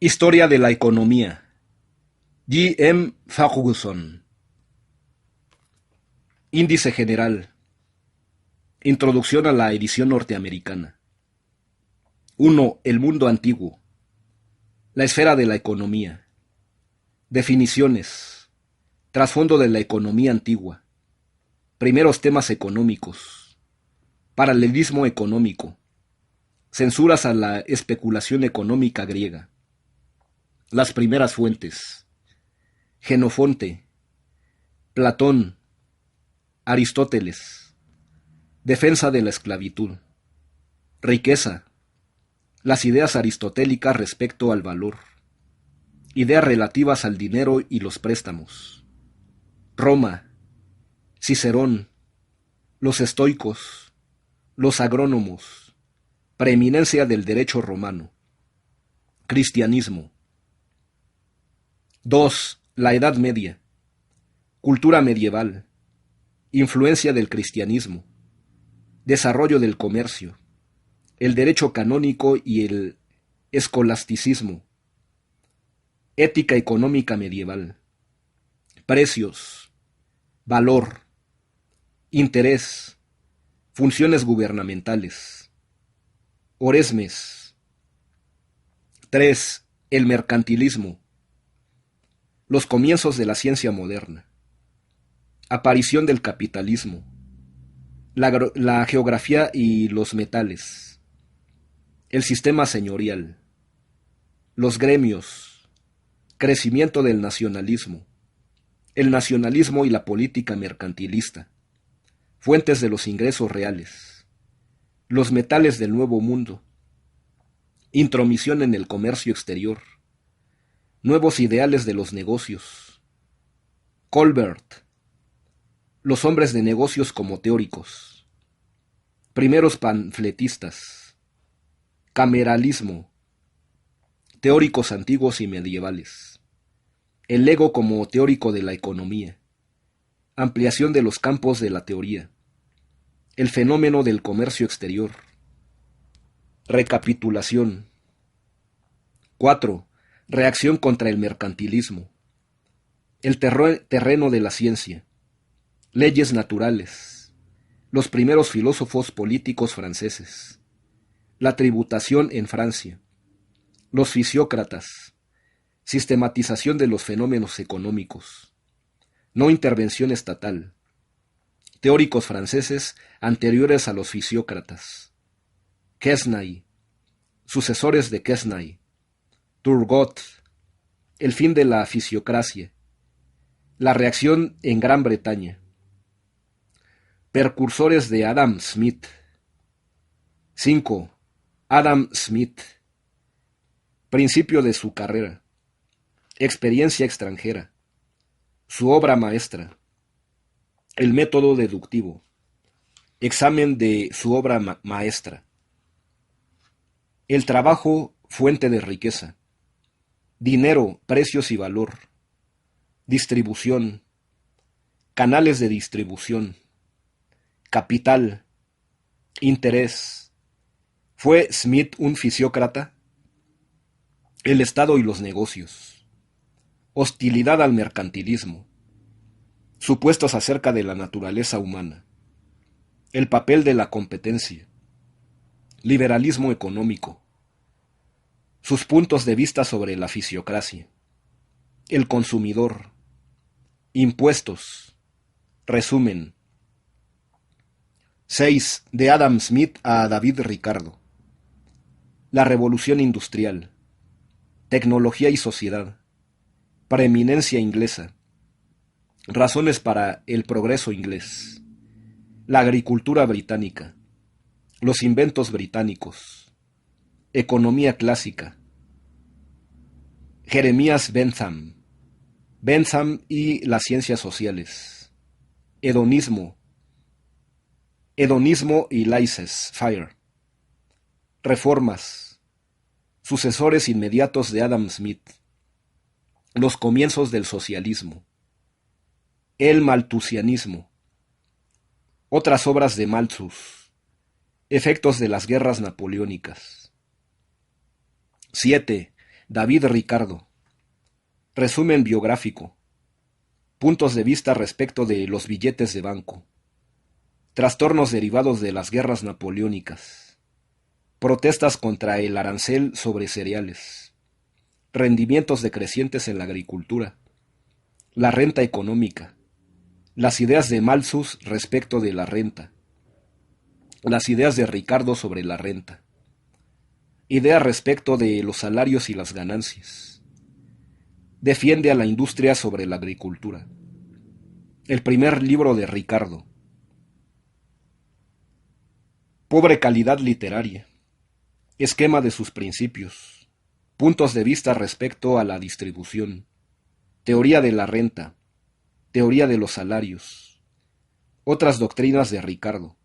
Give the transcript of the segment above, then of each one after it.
Historia de la economía. G. M. Ferguson. Índice general. Introducción a la edición norteamericana. 1. El mundo antiguo. La esfera de la economía. Definiciones. Trasfondo de la economía antigua. Primeros temas económicos. Paralelismo económico. Censuras a la especulación económica griega. Las primeras fuentes. Genofonte. Platón. Aristóteles. Defensa de la esclavitud. Riqueza. Las ideas aristotélicas respecto al valor. Ideas relativas al dinero y los préstamos. Roma. Cicerón. Los estoicos. Los agrónomos. Preeminencia del derecho romano. Cristianismo. 2. La Edad Media. Cultura medieval. Influencia del cristianismo. Desarrollo del comercio. El derecho canónico y el escolasticismo. Ética económica medieval. Precios. Valor. Interés. Funciones gubernamentales. Oresmes. 3. El mercantilismo. Los comienzos de la ciencia moderna. Aparición del capitalismo. La geografía y los metales. El sistema señorial. Los gremios. Crecimiento del nacionalismo. El nacionalismo y la política mercantilista. Fuentes de los ingresos reales. Los metales del Nuevo Mundo. Intromisión en el comercio exterior. Nuevos ideales de los negocios. Colbert. Los hombres de negocios como teóricos. Primeros panfletistas. Cameralismo. Teóricos antiguos y medievales. El ego como teórico de la economía. Ampliación de los campos de la teoría. El fenómeno del comercio exterior. Recapitulación. 4. Reacción contra el mercantilismo. El terreno de la ciencia. Leyes naturales. Los primeros filósofos políticos franceses. La tributación en Francia. Los fisiócratas. Sistematización de los fenómenos económicos. No intervención estatal. Teóricos franceses anteriores a los fisiócratas. Quesnay. Sucesores de Quesnay. Turgot. El fin de la fisiocracia. La reacción en Gran Bretaña. Precursores de Adam Smith. 5. Adam Smith. Principio de su carrera. Experiencia extranjera. Su obra maestra. El método deductivo. Examen de su obra maestra. El trabajo, fuente de riqueza. Dinero, precios y valor. Distribución. Canales de distribución. Capital. Interés. ¿Fue Smith un fisiócrata? El Estado y los negocios. Hostilidad al mercantilismo. Supuestos acerca de la naturaleza humana. El papel de la competencia. Liberalismo económico. Sus puntos de vista sobre la fisiocracia. El consumidor. Impuestos. Resumen. 6. De Adam Smith a David Ricardo. La revolución industrial. Tecnología y sociedad. Preeminencia inglesa. Razones para el progreso inglés. La agricultura británica. Los inventos británicos. Economía clásica. Jeremías Bentham. Bentham y las ciencias sociales. Hedonismo. Hedonismo y laissez-faire. Reformas. Sucesores inmediatos de Adam Smith. Los comienzos del socialismo. El malthusianismo. Otras obras de Malthus. Efectos de las guerras napoleónicas. 7. David Ricardo. Resumen biográfico. Puntos de vista respecto de los billetes de banco. Trastornos derivados de las guerras napoleónicas. Protestas contra el arancel sobre cereales. Rendimientos decrecientes en la agricultura. La renta económica. Las ideas de Malthus respecto de la renta. Las ideas de Ricardo sobre la renta. Idea respecto de los salarios y las ganancias. Defiende a la industria sobre la agricultura. El primer libro de Ricardo. Pobre calidad literaria. Esquema de sus principios. Puntos de vista respecto a la distribución. Teoría de la renta. Teoría de los salarios. Otras doctrinas de Ricardo.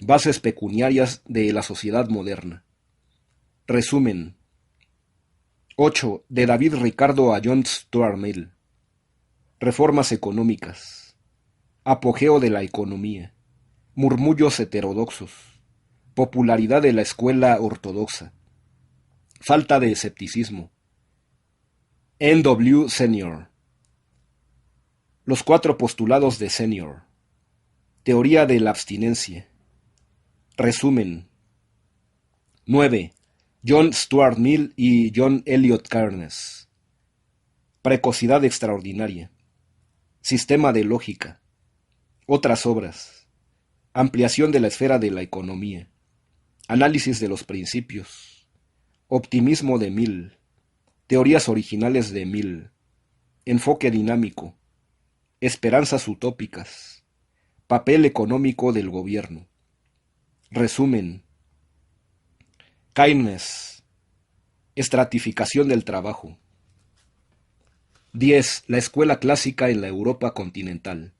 Bases pecuniarias de la sociedad moderna. Resumen. 8. De David Ricardo a John Stuart Mill. Reformas económicas. Apogeo de la economía. Murmullos heterodoxos. Popularidad de la escuela ortodoxa. Falta de escepticismo. N.W. Senior. Los 4 postulados de Senior. Teoría de la abstinencia. Resumen. 9. John Stuart Mill y John Eliot Cairnes. Precocidad extraordinaria. Sistema de lógica. Otras obras. Ampliación de la esfera de la economía. Análisis de los principios. Optimismo de Mill. Teorías originales de Mill. Enfoque dinámico. Esperanzas utópicas. Papel económico del gobierno. Resumen. Keynes. Estratificación del trabajo. 10. La escuela clásica en la Europa continental.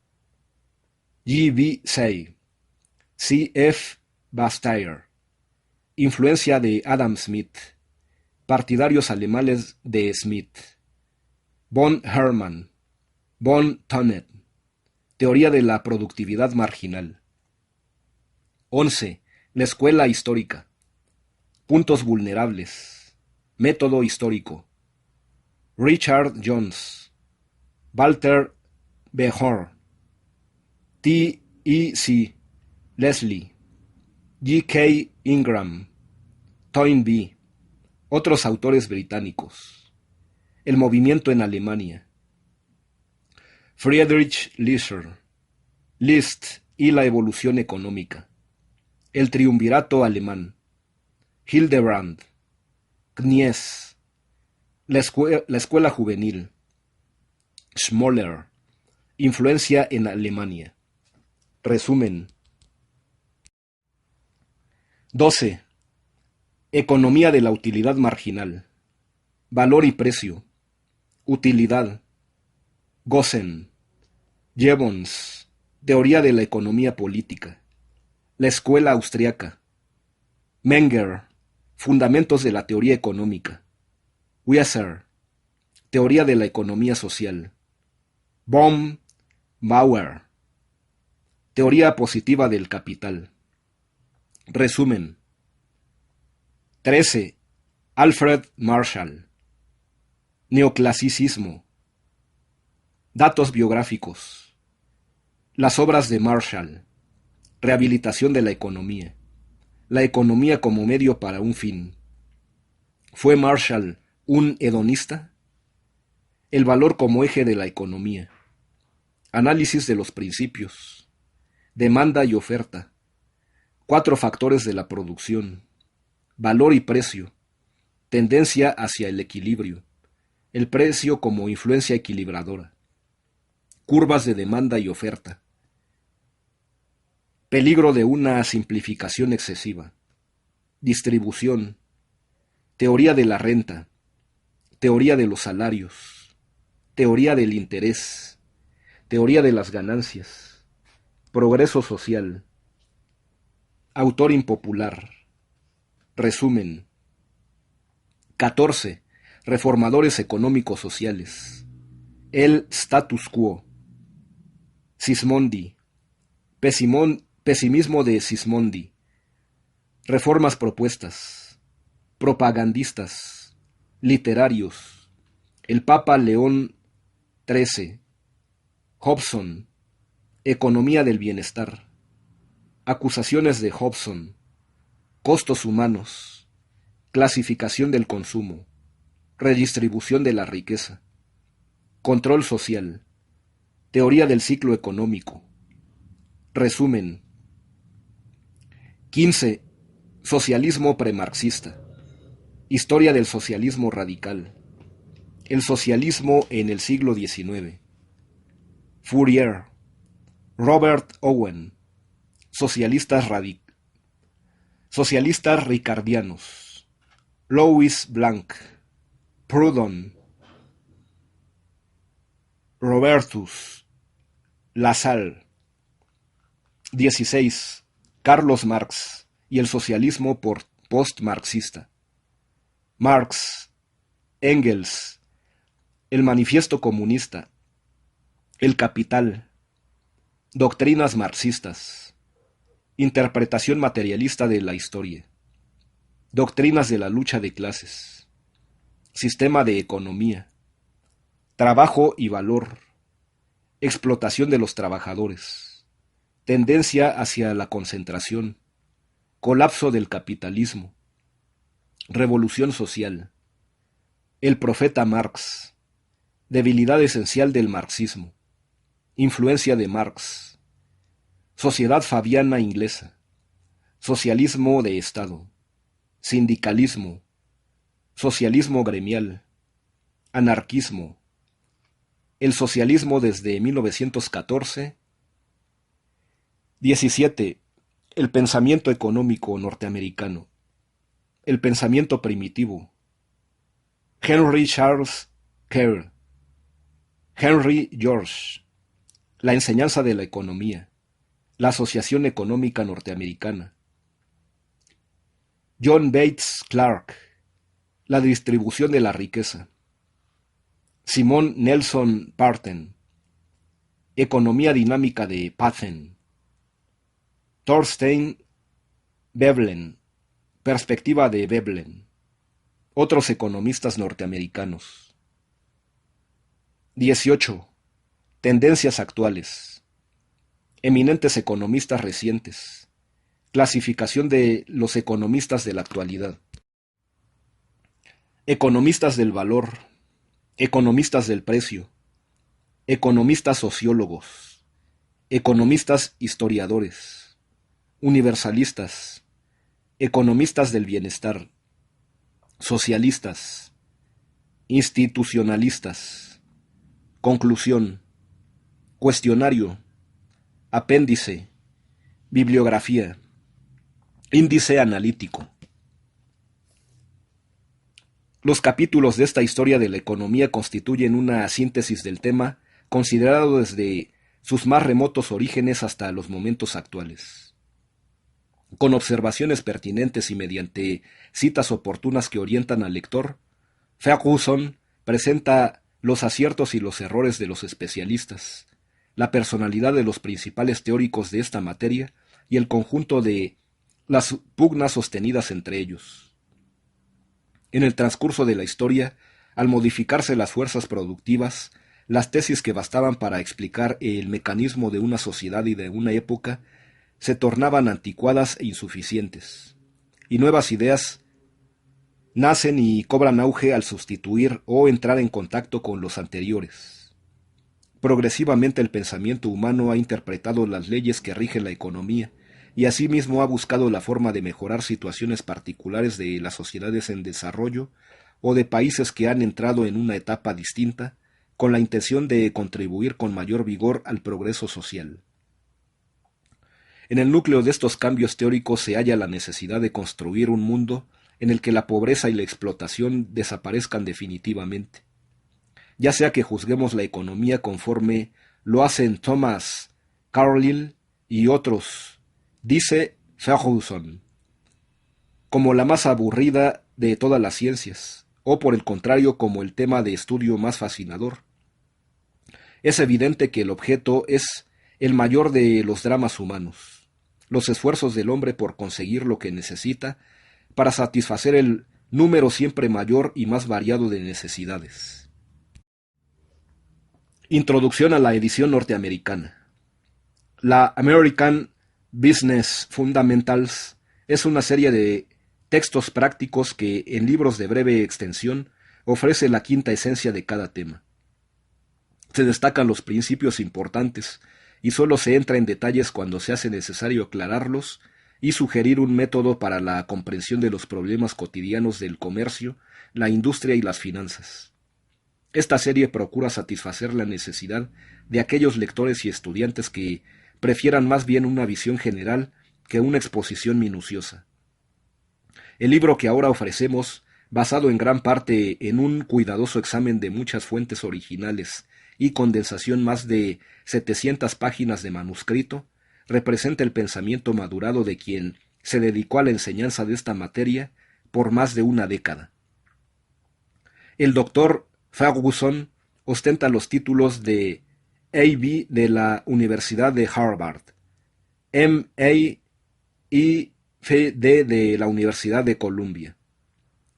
G. B. Say. C. F. Bastyr. Influencia de Adam Smith. Partidarios alemanes de Smith. Von Hermann. Von Tönnet. Teoría de la productividad marginal. 11. La escuela histórica. Puntos vulnerables. Método histórico. Richard Jones. Walter Behor. T. E. C. Leslie. G. K. Ingram. Toynbee. Otros autores británicos. El movimiento en Alemania. Friedrich List. List y la evolución económica. El triunvirato alemán. Hildebrand. Knies. La escuela juvenil. Schmoller. Influencia en Alemania. Resumen. 12. Economía de la utilidad marginal. Valor y precio. Utilidad. Gossen. Jevons. Teoría de la economía política. La escuela austriaca. Menger. Fundamentos de la teoría económica. Wieser. Teoría de la economía social. Bohm. Bauer. Teoría positiva del capital. Resumen. 13. Alfred Marshall. Neoclasicismo. Datos biográficos. Las obras de Marshall. Rehabilitación de la economía. La economía como medio para un fin. ¿Fue Marshall un hedonista? El valor como eje de la economía. Análisis de los principios. Demanda y oferta. 4 factores de la producción. Valor y precio. Tendencia hacia el equilibrio. El precio como influencia equilibradora. Curvas de demanda y oferta. Peligro de una simplificación excesiva. Distribución. Teoría de la renta. Teoría de los salarios. Teoría del interés. Teoría de las ganancias. Progreso social. Autor impopular. Resumen. 14. Reformadores económicos sociales. El status quo. Sismondi. Pesimismo de Sismondi. Reformas propuestas. Propagandistas. Literarios. El Papa León XIII. Hobson. Economía del bienestar. Acusaciones de Hobson. Costos humanos. Clasificación del consumo. Redistribución de la riqueza. Control social. Teoría del ciclo económico. Resumen. 15. Socialismo premarxista. Historia del socialismo radical. El socialismo en el siglo XIX. Fourier. Robert Owen. Socialistas ricardianos. Louis Blanc. Proudhon. Robertus. Lassalle. 16. Carlos Marx y el socialismo post-marxista. Marx. Engels. El manifiesto comunista. El capital. Doctrinas marxistas. Interpretación materialista de la historia. Doctrinas de la lucha de clases. Sistema de economía. Trabajo y valor. Explotación de los trabajadores. Tendencia hacia la concentración. Colapso del capitalismo. Revolución social. El profeta Marx. Debilidad esencial del marxismo. Influencia de Marx. Sociedad fabiana inglesa. Socialismo de Estado. Sindicalismo. Socialismo gremial. Anarquismo. El socialismo desde 1914. 17. El pensamiento económico norteamericano. El pensamiento primitivo. Henry Charles Kerr. Henry George. La enseñanza de la economía. La Asociación Económica Norteamericana. John Bates Clark. La distribución de la riqueza. Simon Nelson Parton. Economía dinámica de Patten. Thorstein Veblen. Perspectiva de Veblen. Otros economistas norteamericanos. 18. Tendencias actuales. Eminentes economistas recientes. Clasificación de los economistas de la actualidad. Economistas del valor. Economistas del precio. Economistas sociólogos. Economistas historiadores. Universalistas. Economistas del bienestar. Socialistas. Institucionalistas. Conclusión. Cuestionario. Apéndice. Bibliografía. Índice analítico. Los capítulos de esta historia de la economía constituyen una síntesis del tema, considerado desde sus más remotos orígenes hasta los momentos actuales. Con observaciones pertinentes y mediante citas oportunas que orientan al lector, Ferguson presenta los aciertos y los errores de los especialistas, la personalidad de los principales teóricos de esta materia y el conjunto de las pugnas sostenidas entre ellos. En el transcurso de la historia, al modificarse las fuerzas productivas, las tesis que bastaban para explicar el mecanismo de una sociedad y de una época se tornaban anticuadas e insuficientes, y nuevas ideas nacen y cobran auge al sustituir o entrar en contacto con los anteriores. Progresivamente el pensamiento humano ha interpretado las leyes que rigen la economía, y asimismo ha buscado la forma de mejorar situaciones particulares de las sociedades en desarrollo o de países que han entrado en una etapa distinta, con la intención de contribuir con mayor vigor al progreso social. En el núcleo de estos cambios teóricos se halla la necesidad de construir un mundo en el que la pobreza y la explotación desaparezcan definitivamente, ya sea que juzguemos la economía conforme lo hacen Thomas Carlyle y otros, dice Ferguson, como la más aburrida de todas las ciencias, o por el contrario como el tema de estudio más fascinador. Es evidente que el objeto es el mayor de los dramas humanos, los esfuerzos del hombre por conseguir lo que necesita para satisfacer el número siempre mayor y más variado de necesidades. Introducción a la edición norteamericana. La American Business Fundamentals es una serie de textos prácticos que, en libros de breve extensión, ofrece la quinta esencia de cada tema. Se destacan los principios importantes y solo se entra en detalles cuando se hace necesario aclararlos y sugerir un método para la comprensión de los problemas cotidianos del comercio, la industria y las finanzas. Esta serie procura satisfacer la necesidad de aquellos lectores y estudiantes que prefieran más bien una visión general que una exposición minuciosa. El libro que ahora ofrecemos, basado en gran parte en un cuidadoso examen de muchas fuentes originales y condensación más de 700 páginas de manuscrito, representa el pensamiento madurado de quien se dedicó a la enseñanza de esta materia por más de una década. El doctor Ferguson ostenta los títulos de A.B. de la Universidad de Harvard, M.A. y Ph.D. de la Universidad de Columbia,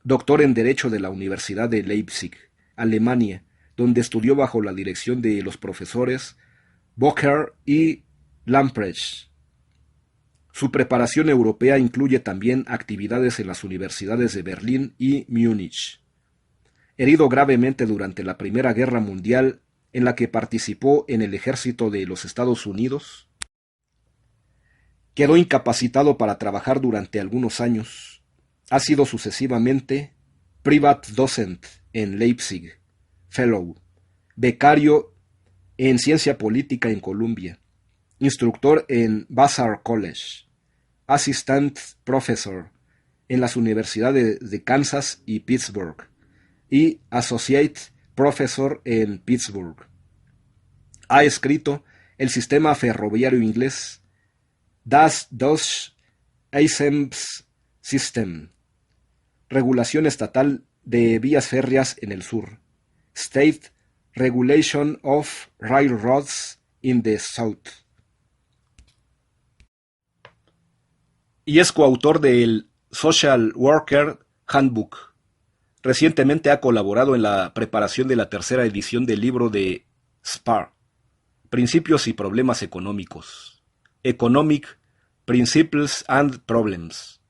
doctor en Derecho de la Universidad de Leipzig, Alemania, donde estudió bajo la dirección de los profesores Bocher y Lamprecht. Su preparación europea incluye también actividades en las universidades de Berlín y Múnich. Herido gravemente durante la Primera Guerra Mundial, en la que participó en el ejército de los Estados Unidos, quedó incapacitado para trabajar durante algunos años. Ha sido sucesivamente Privatdozent en Leipzig, Fellow, becario en Ciencia Política en Columbia, instructor en Vassar College, Assistant Professor en las universidades de Kansas y Pittsburgh, y Associate Professor en Pittsburgh. Ha escrito El sistema ferroviario inglés, Das Deutsche Eisenbahnsystem, regulación estatal de vías férreas en el sur, State Regulation of Railroads in the South. Y es coautor del Social Worker Handbook. Recientemente ha colaborado en la preparación de la tercera edición del libro de Spar, Principios y Problemas Económicos, Economic Principles and Problems.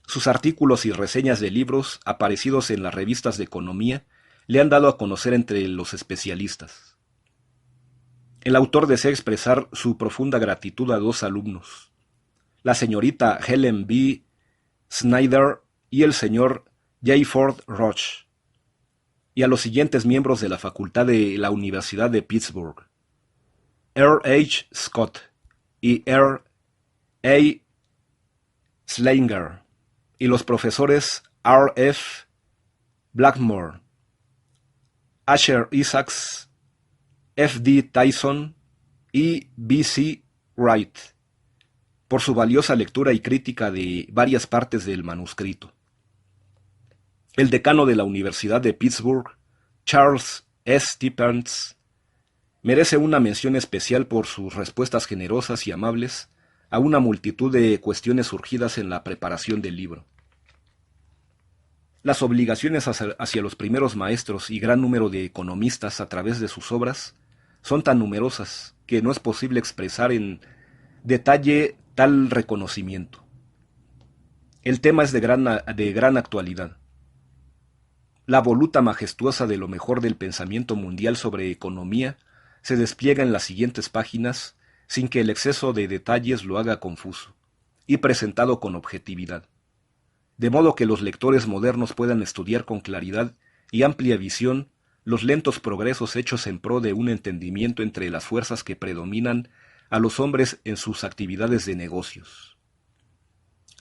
Sus artículos y reseñas de libros aparecidos en las revistas de economía le han dado a conocer entre los especialistas. El autor desea expresar su profunda gratitud a dos alumnos, la señorita Helen B. Snyder y el señor J. Ford Roach, y a los siguientes miembros de la facultad de la Universidad de Pittsburgh, R. H. Scott y R. A. Slinger, y los profesores R. F. Blackmore, Asher Isaacs, F. D. Tyson y B. C. Wright, por su valiosa lectura y crítica de varias partes del manuscrito. El decano de la Universidad de Pittsburgh, Charles S. Stephens, merece una mención especial por sus respuestas generosas y amables a una multitud de cuestiones surgidas en la preparación del libro. Las obligaciones hacia los primeros maestros y gran número de economistas a través de sus obras son tan numerosas que no es posible expresar en detalle tal reconocimiento. El tema es de gran actualidad. La voluta majestuosa de lo mejor del pensamiento mundial sobre economía se despliega en las siguientes páginas sin que el exceso de detalles lo haga confuso, y presentado con objetividad, de modo que los lectores modernos puedan estudiar con claridad y amplia visión los lentos progresos hechos en pro de un entendimiento entre las fuerzas que predominan a los hombres en sus actividades de negocios.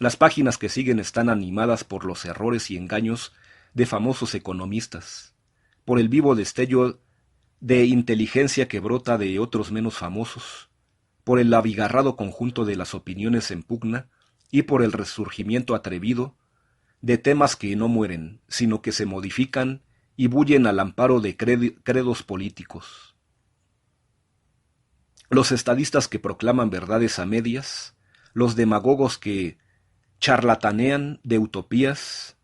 Las páginas que siguen están animadas por los errores y engaños de famosos economistas, por el vivo destello de inteligencia que brota de otros menos famosos, por el abigarrado conjunto de las opiniones en pugna y por el resurgimiento atrevido de temas que no mueren, sino que se modifican y bullen al amparo de credos políticos. Los estadistas que proclaman verdades a medias, los demagogos que charlatanean de utopías,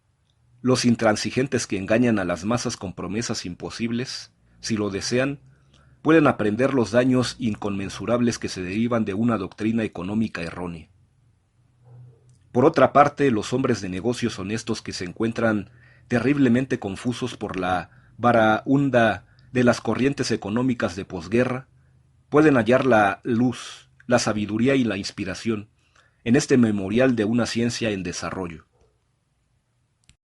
Los intransigentes que engañan a las masas con promesas imposibles, si lo desean, pueden aprender los daños inconmensurables que se derivan de una doctrina económica errónea. Por otra parte, los hombres de negocios honestos que se encuentran terriblemente confusos por la baraúnda de las corrientes económicas de posguerra, pueden hallar la luz, la sabiduría y la inspiración en este memorial de una ciencia en desarrollo.